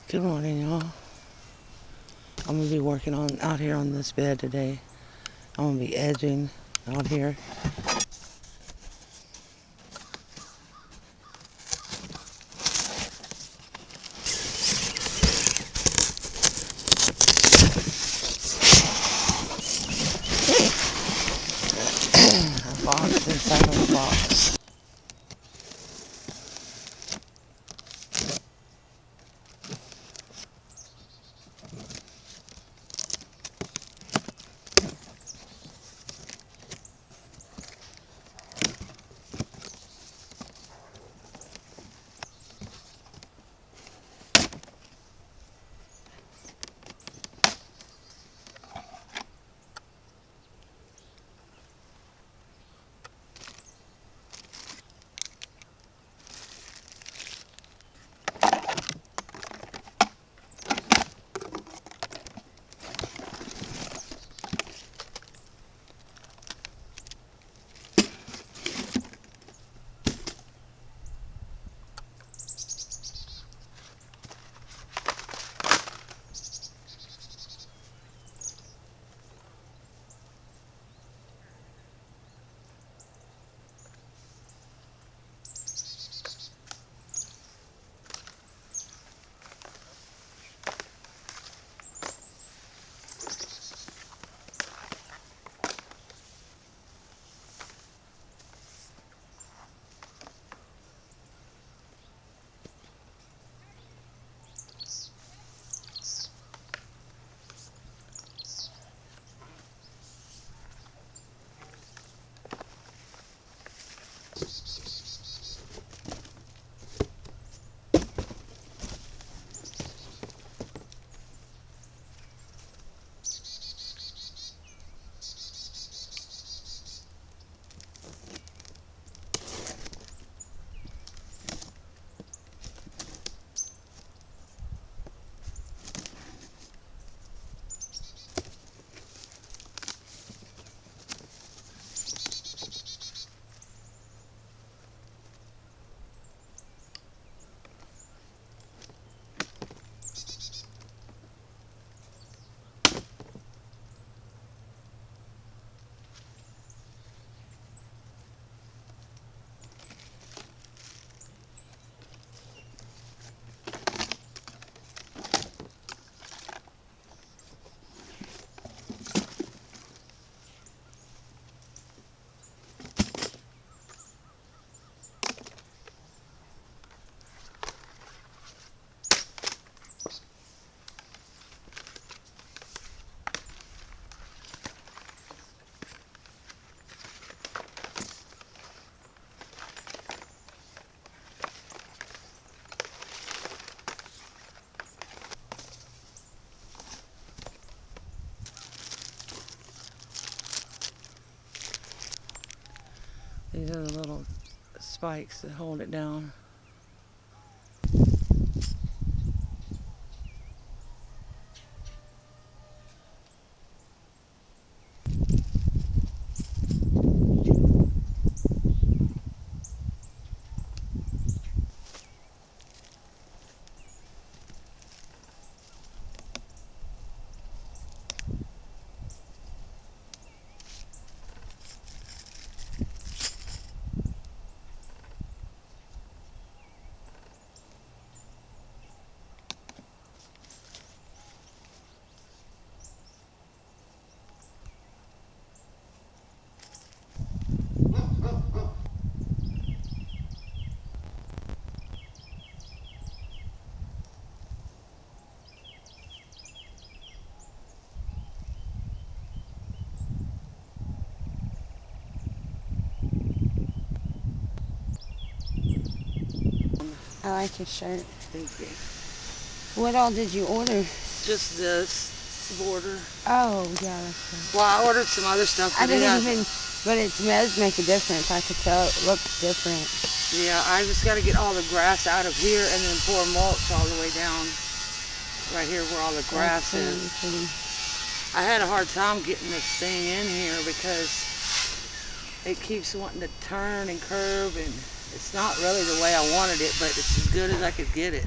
Good morning, y'all. I'm gonna be working on out here on this bed today. I'm gonna be edging out here. A box inside of a box. These are the little spikes that hold it down. I like your shirt. Thank you. What all did you order? Just this border. Oh, yeah, that's good. Well, I ordered some other stuff. I But it didn't hasn't. even, but it does make a difference. I could tell it looks different. Yeah, I just got to get all the grass out of here and then pour mulch all the way down right here where all the grass is. Pretty. I had a hard time getting this thing in here because it keeps wanting to turn and curve, and it's not really the way I wanted it, but it's as good as I could get it.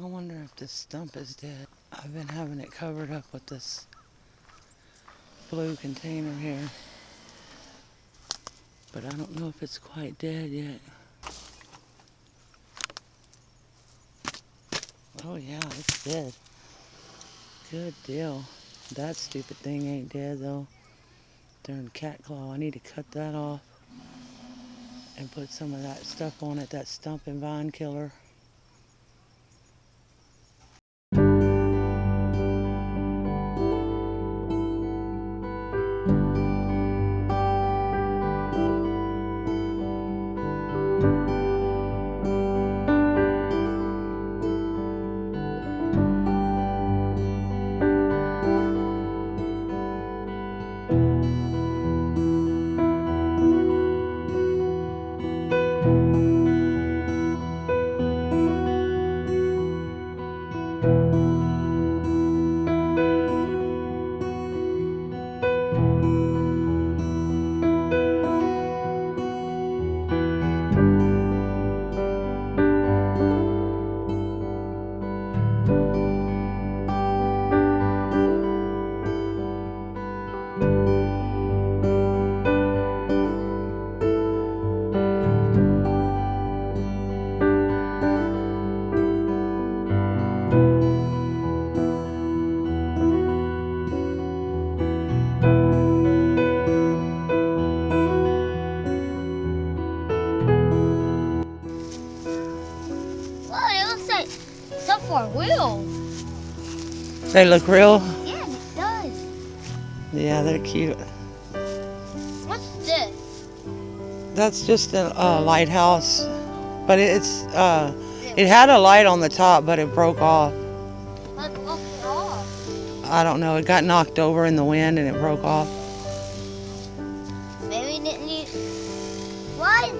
I wonder if this stump is dead. I've been having it covered up with this blue container here, but I don't know if it's quite dead yet. Oh yeah, it's dead. Good deal. That stupid thing ain't dead though. Darn cat claw. I need to cut that off and put some of that stuff on it, that stump and vine killer. real. They look real. Yeah, it does. Yeah, they're cute. What's this? That's just a lighthouse, but it had a light on the top, but it broke off. Let's look it off. I don't know. It got knocked over in the wind and it broke off. Maybe it need. Why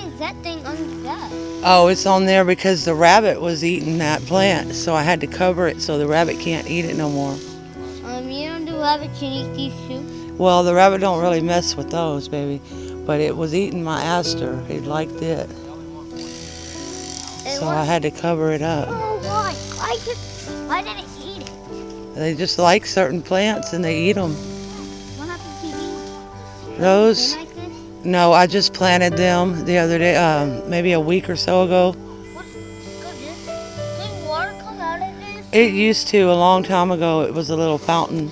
is that thing under that? Oh, it's on there because the rabbit was eating that plant, so I had to cover it so the rabbit can't eat it no more. You don't do rabbit can eat these too? Well, the rabbit don't really mess with those, baby, but it was eating my aster. It liked it, so I had to cover it up. Oh, why? Why did it eat it? They just like certain plants and they eat them. What happened to these? Those, They like this? no, I just planted them the other day, maybe a week or so ago. Does water come out of this? It used to a long time ago. It was a little fountain.